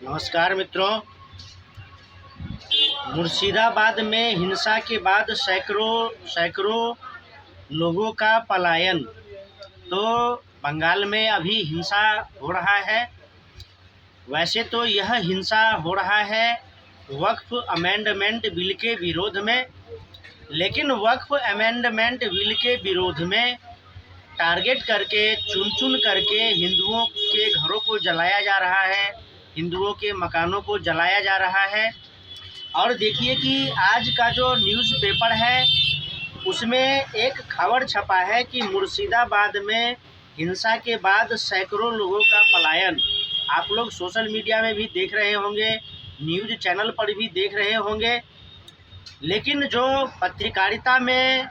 नमस्कार मित्रों। मुर्शिदाबाद में हिंसा के बाद सैकड़ों लोगों का पलायन। तो बंगाल में अभी हिंसा हो रहा है। वैसे तो यह हिंसा हो रहा है वक्फ अमेंडमेंट बिल के विरोध में, लेकिन वक्फ अमेंडमेंट बिल के विरोध में टारगेट करके चुन करके हिंदुओं के घरों को जलाया जा रहा है, हिंदुओं के मकानों को जलाया जा रहा है। और देखिए कि आज का जो न्यूज़पेपर है उसमें एक खबर छपा है कि मुर्शिदाबाद में हिंसा के बाद सैकड़ों लोगों का पलायन। आप लोग सोशल मीडिया में भी देख रहे होंगे, न्यूज़ चैनल पर भी देख रहे होंगे। लेकिन जो पत्रकारिता में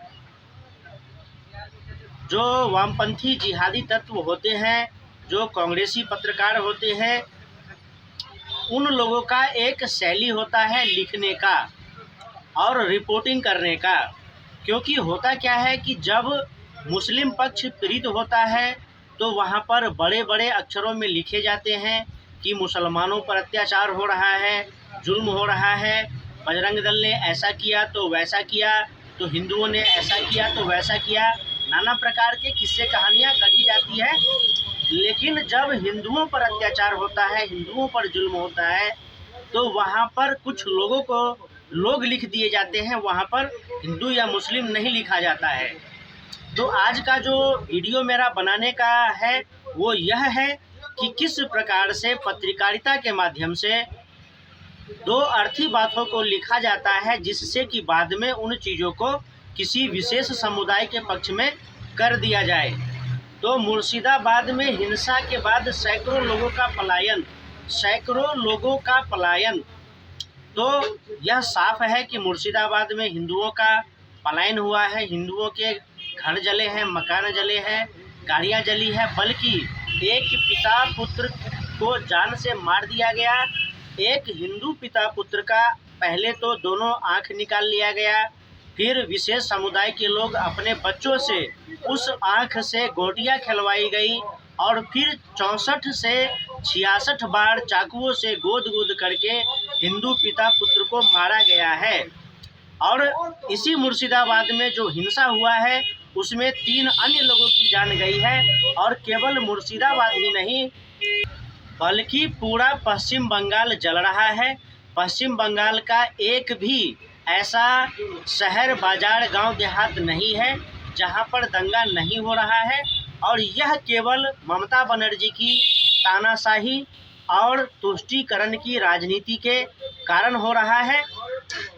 जो वामपंथी जिहादी तत्व होते हैं, जो कांग्रेसी पत्रकार होते हैं, उन लोगों का एक शैली होता है लिखने का और रिपोर्टिंग करने का। क्योंकि होता क्या है कि जब मुस्लिम पक्ष पीड़ित होता है तो वहाँ पर बड़े बड़े अक्षरों में लिखे जाते हैं कि मुसलमानों पर अत्याचार हो रहा है, जुल्म हो रहा है, बजरंग दल ने ऐसा किया तो वैसा किया, तो हिंदुओं ने ऐसा किया तो वैसा किया। नाना प्रकार के किस्से कहानियाँ गढ़ी जाती है। लेकिन जब हिंदुओं पर अत्याचार होता है, हिंदुओं पर जुल्म होता है, तो वहाँ पर कुछ लोगों को लोग लिख दिए जाते हैं, वहाँ पर हिंदू या मुस्लिम नहीं लिखा जाता है। तो आज का जो वीडियो मेरा बनाने का है वो यह है कि किस प्रकार से पत्रकारिता के माध्यम से दो अर्थी बातों को लिखा जाता है, जिससे कि बाद में उन चीज़ों को किसी विशेष समुदाय के पक्ष में कर दिया जाए। तो मुर्शिदाबाद में हिंसा के बाद सैकड़ों लोगों का पलायन। तो यह साफ है कि मुर्शिदाबाद में हिंदुओं का पलायन हुआ है। हिंदुओं के घर जले हैं, मकान जले हैं, गाड़ियां जली है, बल्कि एक पिता पुत्र को जान से मार दिया गया। एक हिंदू पिता पुत्र का पहले तो दोनों आँख निकाल लिया गया, फिर विशेष समुदाय के लोग अपने बच्चों से उस आँख से गोटियां खिलवाई गई और फिर 64 से 66 बार चाकुओं से गोद करके हिंदू पिता पुत्र को मारा गया है। और इसी मुर्शिदाबाद में जो हिंसा हुआ है उसमें 3 अन्य लोगों की जान गई है। और केवल मुर्शिदाबाद ही नहीं बल्कि पूरा पश्चिम बंगाल जल रहा है। पश्चिम बंगाल का एक भी ऐसा शहर, बाजार, गांव, देहात नहीं है जहां पर दंगा नहीं हो रहा है। और यह केवल ममता बनर्जी की तानाशाही और तुष्टीकरण की राजनीति के कारण हो रहा है।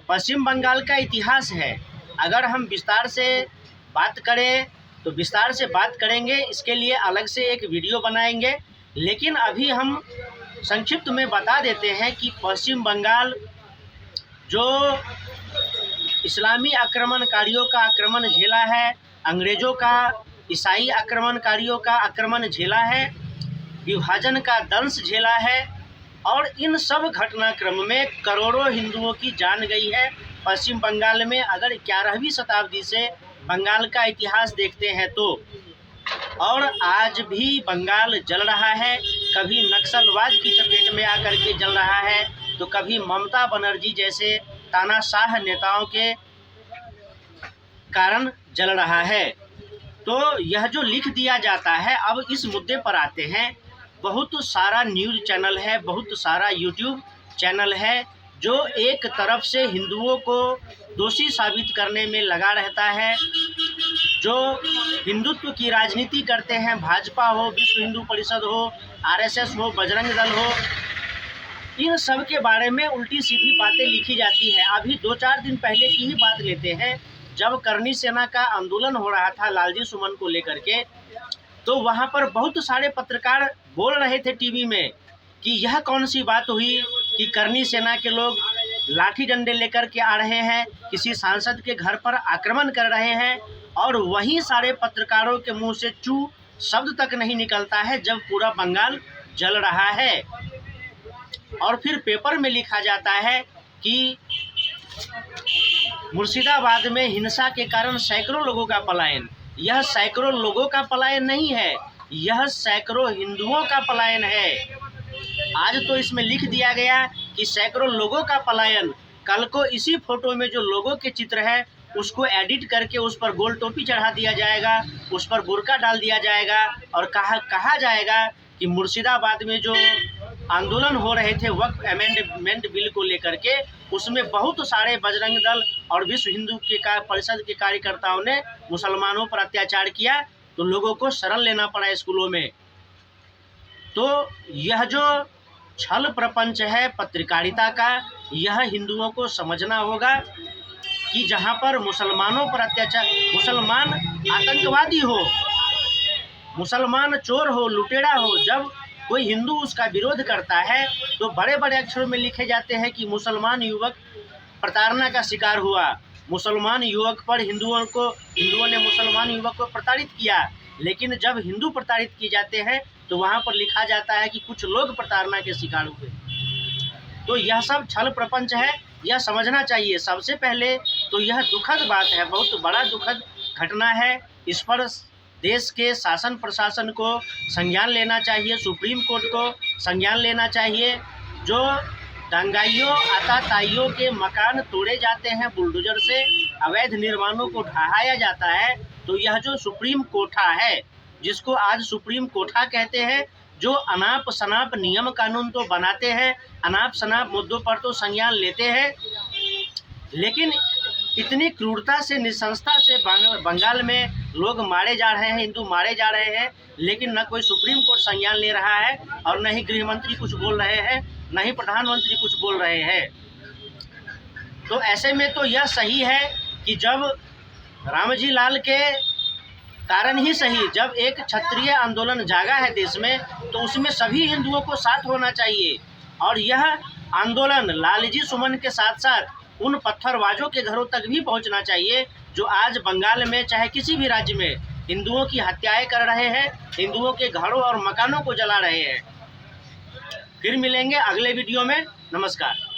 पश्चिम बंगाल का इतिहास है, अगर हम विस्तार से बात करें तो विस्तार से बात करेंगे, इसके लिए अलग से एक वीडियो बनाएंगे। लेकिन अभी हम संक्षिप्त में बता देते हैं कि पश्चिम बंगाल जो इस्लामी आक्रमणकारियों का आक्रमण झेला है, अंग्रेज़ों का, ईसाई आक्रमणकारियों का आक्रमण झेला है, विभाजन का दंश झेला है, और इन सब घटनाक्रम में करोड़ों हिंदुओं की जान गई है पश्चिम बंगाल में। अगर 11वीं शताब्दी से बंगाल का इतिहास देखते हैं तो, और आज भी बंगाल जल रहा है। कभी नक्सलवाद की चपेट में आकर के जल रहा है, तो कभी ममता बनर्जी जैसे तानाशाह नेताओं के कारण जल रहा है। तो यह जो लिख दिया जाता है, अब इस मुद्दे पर आते हैं। बहुत सारा न्यूज़ चैनल है, बहुत सारा यूट्यूब चैनल है जो एक तरफ से हिंदुओं को दोषी साबित करने में लगा रहता है, जो हिंदुत्व की राजनीति करते हैं। भाजपा हो, विश्व हिंदू परिषद हो, आरएसएस हो, बजरंग दल हो, इन सब के बारे में उल्टी सीधी बातें लिखी जाती है। अभी 2-4 दिन पहले की ही बात लेते हैं, जब करनी सेना का आंदोलन हो रहा था लालजी सुमन को लेकर के, तो वहाँ पर बहुत सारे पत्रकार बोल रहे थे टीवी में कि यह कौन सी बात हुई कि करनी सेना के लोग लाठी डंडे लेकर के आ रहे हैं, किसी सांसद के घर पर आक्रमण कर रहे हैं, और वहीं सारे पत्रकारों के मुंह से चू शब्द तक नहीं निकलता है जब पूरा बंगाल जल रहा है। और फिर पेपर में लिखा जाता है कि मुर्शिदाबाद में हिंसा के कारण सैकड़ों लोगों का पलायन। यह सैकड़ों लोगों का पलायन नहीं है, यह सैकड़ों हिंदुओं का पलायन है। आज तो इसमें लिख दिया गया कि सैकड़ों लोगों का पलायन। कल को इसी फोटो में जो लोगों के चित्र है उसको एडिट करके उस पर गोल टोपी चढ़ा दिया जाएगा, उस पर बुर्का डाल दिया जाएगा और कहा जाएगा कि मुर्शिदाबाद में जो आंदोलन हो रहे थे वक्फ अमेंडमेंट बिल को लेकर के, उसमें बहुत सारे बजरंग दल और विश्व हिंदू के परिषद के कार्यकर्ताओं ने मुसलमानों पर अत्याचार किया, तो लोगों को शरण लेना पड़ा स्कूलों में। तो यह जो छल प्रपंच है पत्रकारिता का, यह हिंदुओं को समझना होगा कि जहाँ पर मुसलमानों पर अत्याचार, मुसलमान आतंकवादी हो, मुसलमान चोर हो, लुटेरा हो, जब कोई हिंदू उसका विरोध करता है तो बड़े बड़े अक्षरों में लिखे जाते हैं कि मुसलमान युवक प्रताड़ना का शिकार हुआ, मुसलमान युवक पर हिंदुओं ने मुसलमान युवक को प्रताड़ित किया। लेकिन जब हिंदू प्रताड़ित किए जाते हैं तो वहाँ पर लिखा जाता है कि कुछ लोग प्रताड़ना के शिकार हुए। तो यह सब छल प्रपंच है, यह समझना चाहिए। सबसे पहले तो यह दुखद बात है, बहुत बड़ा दुखद घटना है। इस पर देश के शासन प्रशासन को संज्ञान लेना चाहिए, सुप्रीम कोर्ट को संज्ञान लेना चाहिए। जो दंगाइयों आताताइयों के मकान तोड़े जाते हैं बुलडोजर से, अवैध निर्माणों को ढहाया जाता है, तो यह जो सुप्रीम कोठा है, जिसको आज सुप्रीम कोठा कहते हैं, जो अनाप शनाप नियम कानून तो बनाते हैं, अनाप शनाप मुद्दों पर तो संज्ञान लेते हैं, लेकिन इतनी क्रूरता से, निशंसता से बंगाल में लोग मारे जा रहे हैं, हिंदू मारे जा रहे हैं, लेकिन न कोई सुप्रीम कोर्ट संज्ञान ले रहा है और न ही गृह मंत्री कुछ बोल रहे हैं, न ही प्रधानमंत्री कुछ बोल रहे हैं। तो ऐसे में तो यह सही है कि जब रामजी लाल के कारण ही सही, जब एक क्षत्रिय आंदोलन जागा है देश में, तो उसमें सभी हिंदुओं को साथ होना चाहिए। और यह आंदोलन लालजी सुमन के साथ साथ उन पत्थरबाजों के घरों तक भी पहुंचना चाहिए जो आज बंगाल में चाहे किसी भी राज्य में हिंदुओं की हत्याएं कर रहे हैं, हिंदुओं के घरों और मकानों को जला रहे हैं। फिर मिलेंगे अगले वीडियो में। नमस्कार।